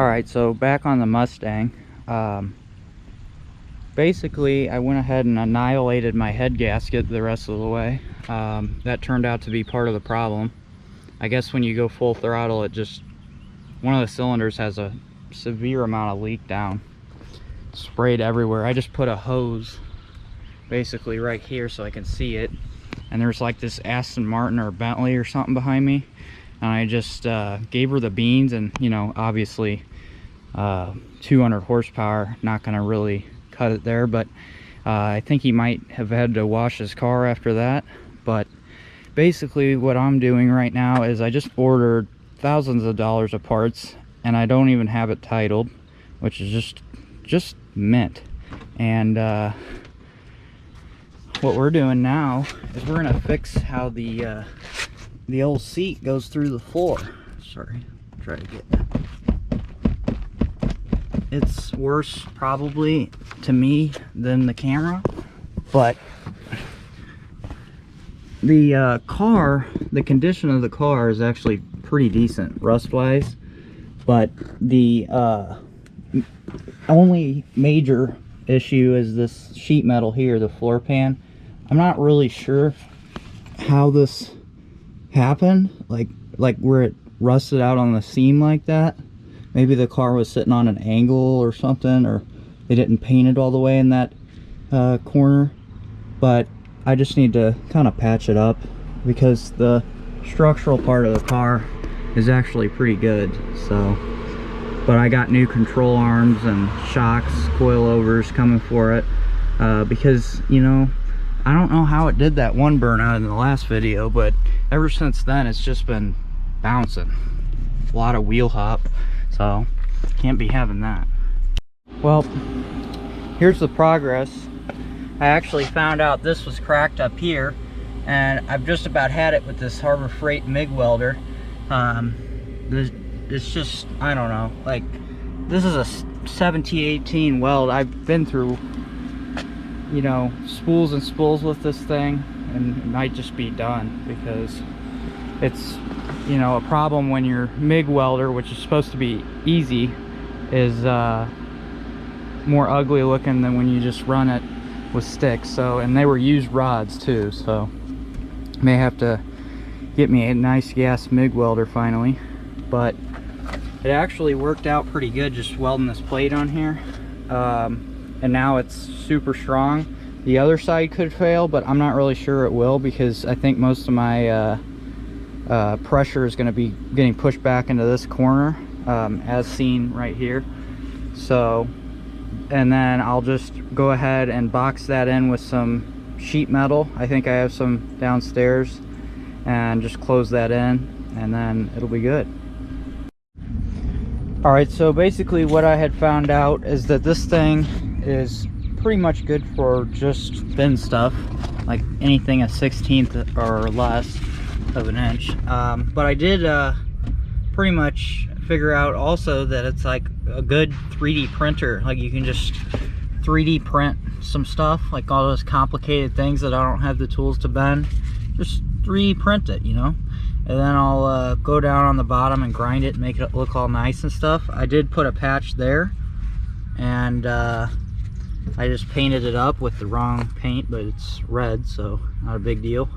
Alright, so back on the Mustang. Basically, I went ahead and annihilated my head gasket the rest of the way. That turned out to be part of the problem. I guess when you go full throttle, it just... one of the cylinders has a severe amount of leak down. Sprayed everywhere. I just put a hose basically right here so I can see it. And there's like this Aston Martin or Bentley or something behind me. And I just gave her the beans, and you know, obviously 200 horsepower, not gonna really cut it there, but I think he might have had to wash his car after that. But basically what I'm doing right now is I just ordered thousands of dollars of parts, and I don't even have it titled, which is just mint. And what we're doing now is we're gonna fix how the old seat goes through the floor. Sorry, try to get that. It's worse probably to me than the camera, but the car, the condition of the car is actually pretty decent rust wise, but the only major issue is this sheet metal here, the floor pan. I'm not really sure how this happened, like where it rusted out on the seam like that. Maybe the car was sitting on an angle or something, or they didn't paint it all the way in that corner. But I just need to kind of patch it up, because the structural part of the car is actually pretty good. So, but I got new control arms and shocks, coilovers coming for it, because, you know, I don't know how it did that one burnout in the last video, but ever since then it's just been bouncing. A lot of wheel hop, so can't be having that. Well, here's the progress. I actually found out this was cracked up here, and I've just about had it with this Harbor Freight MIG welder. It's just, I don't know, like, this is a 1718 weld. I've been through, you know, spools and spools with this thing, and it might just be done, because it's, you know, a problem when your MIG welder, which is supposed to be easy, is more ugly looking than when you just run it with sticks. So, and they were used rods too, so may have to get me a nice gas MIG welder finally. But it actually worked out pretty good just welding this plate on here, and now it's super strong. The other side could fail, but I'm not really sure it will, because I think most of my pressure is going to be getting pushed back into this corner, as seen right here. So, and then I'll just go ahead and box that in with some sheet metal. I think I have some downstairs, and just close that in, and then it'll be good. Alright, so basically what I had found out is that this thing is pretty much good for just thin stuff, like anything a 1/16 or less of an inch. But I did pretty much figure out also that it's like a good 3D printer. Like, you can just 3D print some stuff, like all those complicated things that I don't have the tools to bend. Just 3D print it, you know. And then I'll go down on the bottom and grind it and make it look all nice and stuff. I did put a patch there, and I just painted it up with the wrong paint, but it's red, so not a big deal.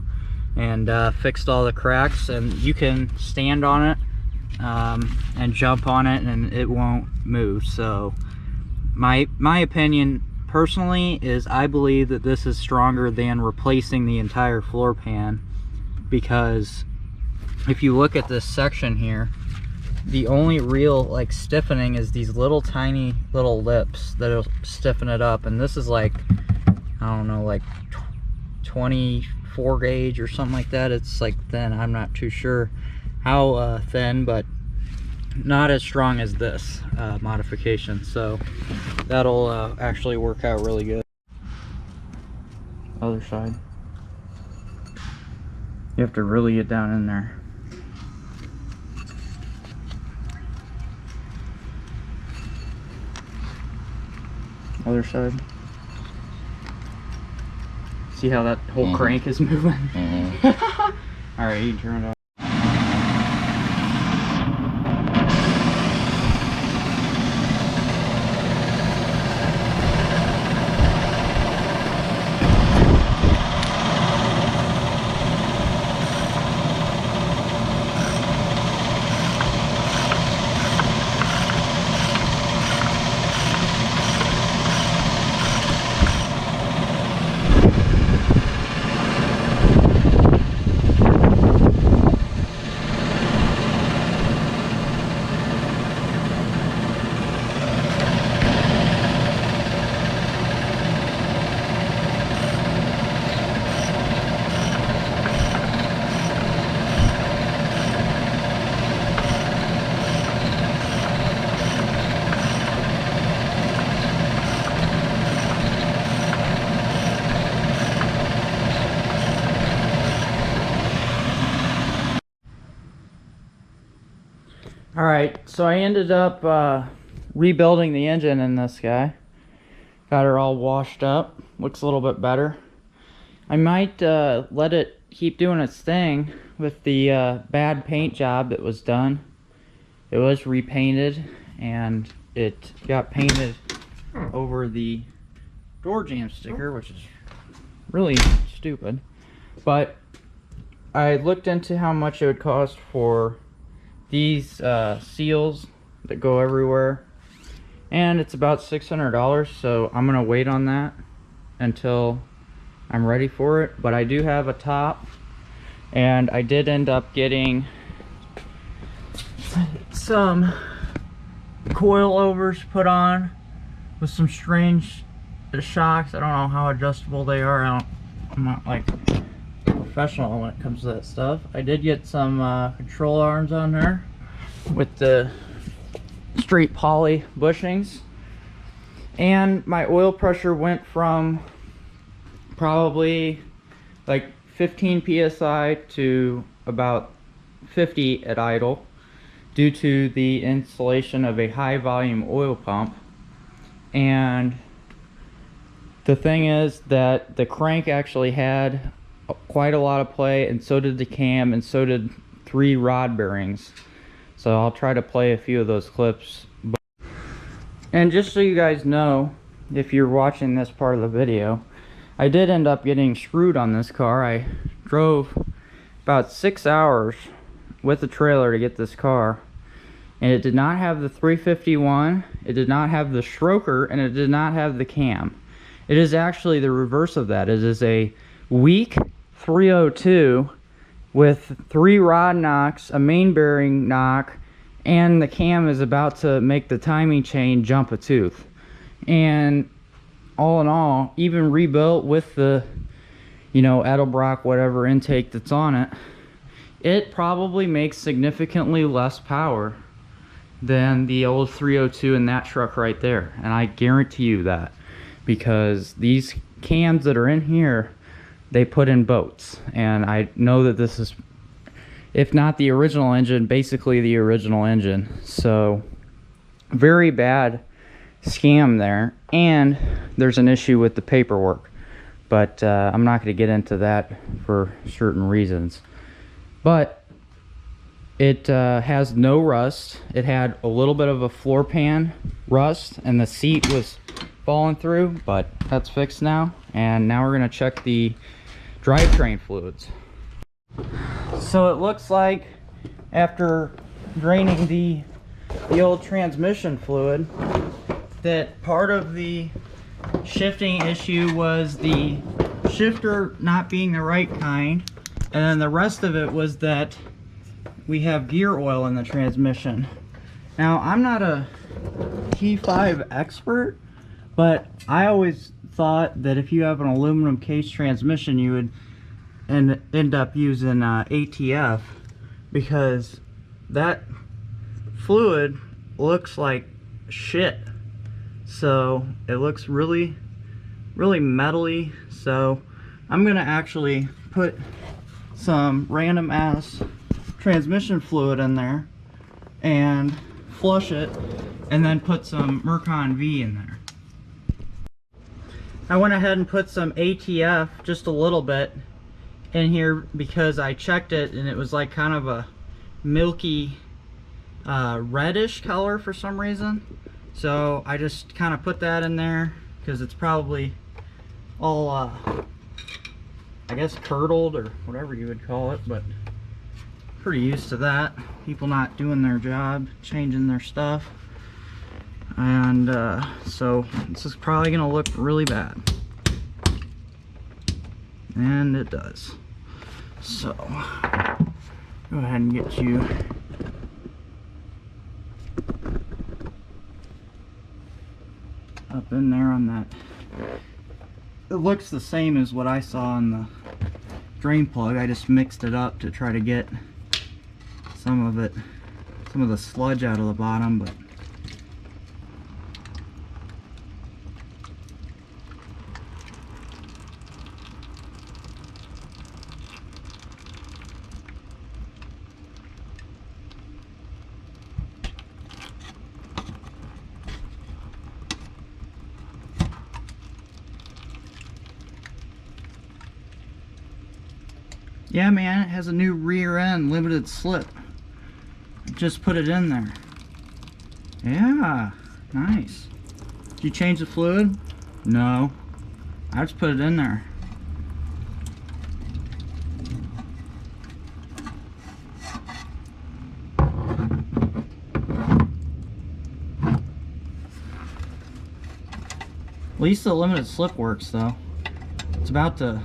And fixed all the cracks, and you can stand on it and jump on it and it won't move. So my opinion personally is, I believe that this is stronger than replacing the entire floor pan, because if you look at this section here, the only real like stiffening is these little tiny little lips that'll stiffen it up. And this is like, I don't know, like 24 gauge or something like that. It's like thin. I'm not too sure how thin, but not as strong as this modification. So that'll actually work out really good. Other side. You have to really get down in there. Other side. See how that whole crank is moving? All right, you can turn it off. Alright, so I ended up rebuilding the engine in this guy. Got her all washed up. Looks a little bit better. I might let it keep doing its thing with the bad paint job that was done. It was repainted and it got painted over the door jamb sticker, which is really stupid. But I looked into how much it would cost for these seals that go everywhere, and it's about $600, so I'm gonna wait on that until I'm ready for it. But I do have a top, and I did end up getting some coilovers put on with some strange shocks. I don't know how adjustable they are. I'm not like professional when it comes to that stuff. I did get some control arms on there with the straight poly bushings, and my oil pressure went from probably like 15 psi to about 50 at idle due to the installation of a high volume oil pump. And the thing is that the crank actually had quite a lot of play, and so did the cam, and so did 3 rod bearings. So I'll try to play a few of those clips. And just so you guys know, if you're watching this part of the video, I did end up getting screwed on this car. I drove about 6 hours with the trailer to get this car, and it did not have the 351, it did not have the stroker, and it did not have the cam. It is actually the reverse of that. It is a weak 302 with 3 rod knocks, a main bearing knock, and the cam is about to make the timing chain jump a tooth. And all in all, even rebuilt with the, you know, Edelbrock whatever intake that's on it, it probably makes significantly less power than the old 302 in that truck right there. And I guarantee you that, because these cams that are in here, they put in boats, and I know that this is, if not the original engine, basically the original engine. So very bad scam there, and there's an issue with the paperwork, but I'm not going to get into that for certain reasons. But it has no rust. It had a little bit of a floor pan rust, and the seat was falling through, but that's fixed now. And now we're going to check the drivetrain fluids. So it looks like after draining the old transmission fluid, that part of the shifting issue was the shifter not being the right kind, and then the rest of it was that we have gear oil in the transmission. Now, I'm not a T5 expert, but I always thought that if you have an aluminum case transmission, you would end up using ATF, because that fluid looks like shit. So it looks really metally. So I'm gonna actually put some random ass transmission fluid in there and flush it, and then put some Mercon V in there. I went ahead and put some ATF, just a little bit, in here because I checked it and it was like kind of a milky reddish color for some reason. So I just kind of put that in there because it's probably all I guess curdled or whatever you would call it, but pretty used to that, people not doing their job, changing their stuff. And so this is probably gonna look really bad, and it does. So go ahead and get you up in there on that. It looks the same as what I saw on the drain plug. I just mixed it up to try to get some of the sludge out of the bottom, but Yeah, man, it has a new rear end limited slip. Just put it in there. Yeah, nice. Did you change the fluid? No. I just put it in there. At least the limited slip works though. It's about to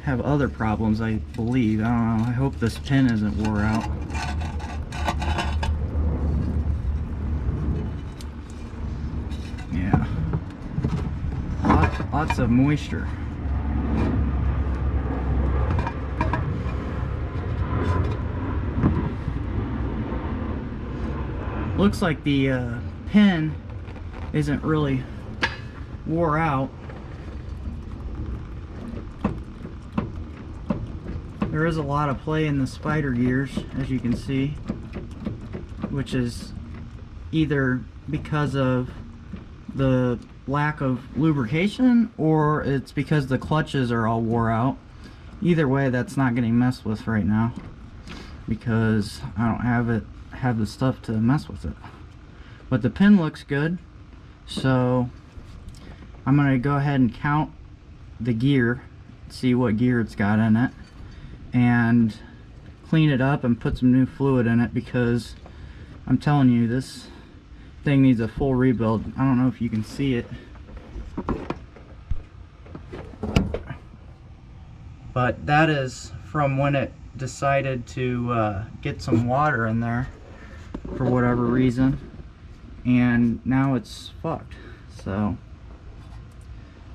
have other problems, I believe. I don't know. I hope this pin isn't wore out. Yeah. Lots of moisture. Looks like the pin isn't really wore out. There is a lot of play in the spider gears, as you can see, which is either because of the lack of lubrication or it's because the clutches are all wore out. Either way, that's not getting messed with right now because I don't have the stuff to mess with it. But the pin looks good, so I'm gonna go ahead and count the gear, see what gear it's got in it, and clean it up and put some new fluid in it, because I'm telling you, this thing needs a full rebuild. I don't know if you can see it, but that is from when it decided to get some water in there for whatever reason, and now it's fucked. So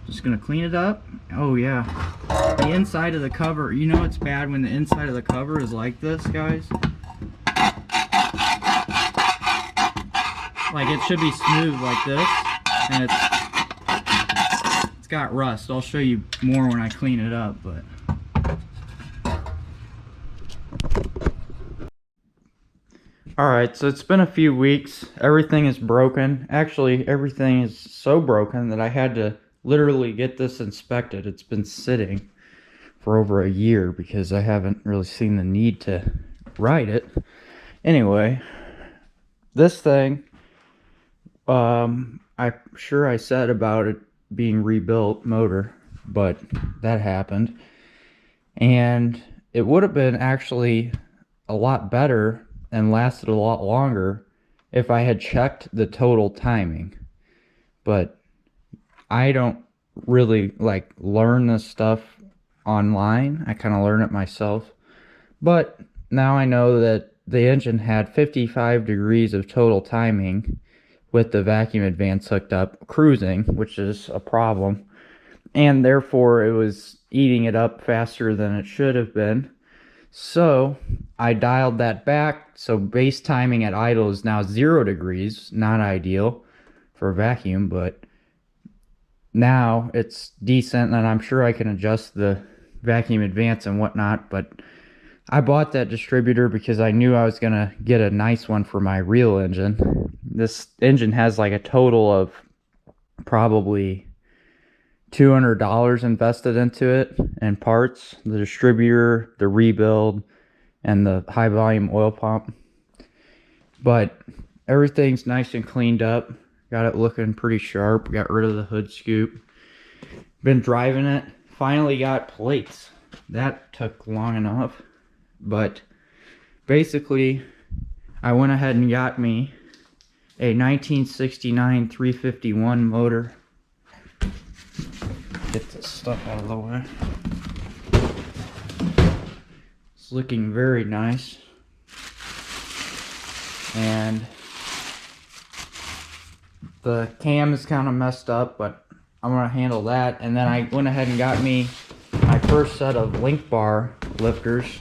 just gonna clean it up. Oh yeah, the inside of the cover, you know it's bad when the inside of the cover is like this, guys. Like, it should be smooth like this, and it's got rust. I'll show you more when I clean it up, but alright, so it's been a few weeks. Everything is broken. Actually, everything is so broken that I had to literally get this inspected. It's been sitting for over a year because I haven't really seen the need to ride it. Anyway, this thing, I'm sure I said about it being rebuilt motor, but that happened. And it would have been actually a lot better and lasted a lot longer if I had checked the total timing. But I don't really like learn this stuff online. I kind of learn it myself. But now I know that the engine had 55 degrees of total timing with the vacuum advance hooked up cruising, which is a problem, and therefore it was eating it up faster than it should have been. So I dialed that back, so base timing at idle is now 0 degrees. Not ideal for a vacuum, but now it's decent, and I'm sure I can adjust the vacuum advance and whatnot. But I bought that distributor because I knew I was gonna get a nice one for my real engine. This engine has like a total of probably $200 invested into it in parts, the distributor, the rebuild, and the high volume oil pump. But everything's nice and cleaned up. Got it looking pretty sharp. Got rid of the hood scoop. Been driving it. Finally got plates. That took long enough. But basically, I went ahead and got me a 1969 351 motor. Get this stuff out of the way. It's looking very nice. And the cam is kind of messed up, but I'm going to handle that. And then I went ahead and got me my first set of link bar lifters.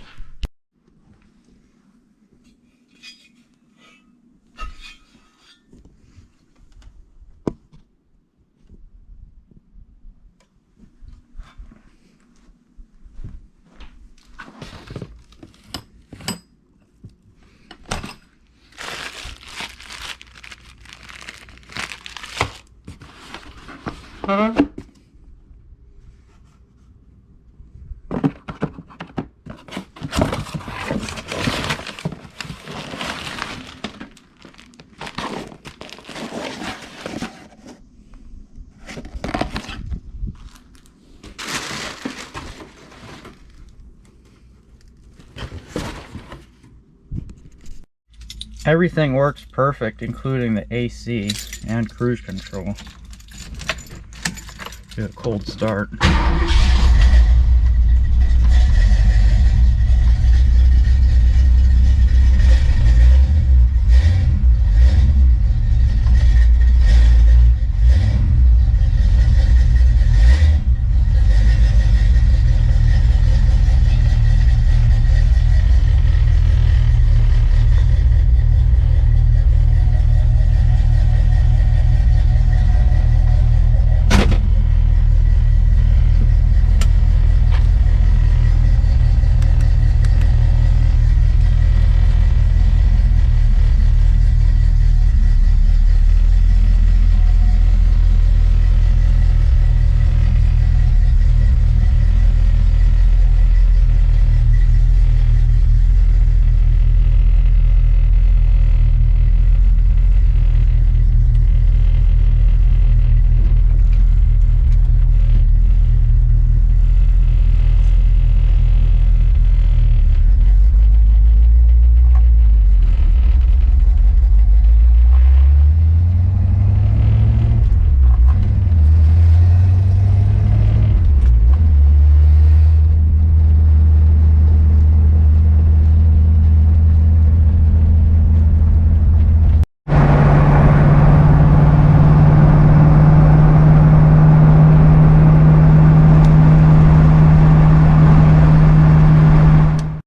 Everything works perfect, including the AC and cruise control. Do a cold start.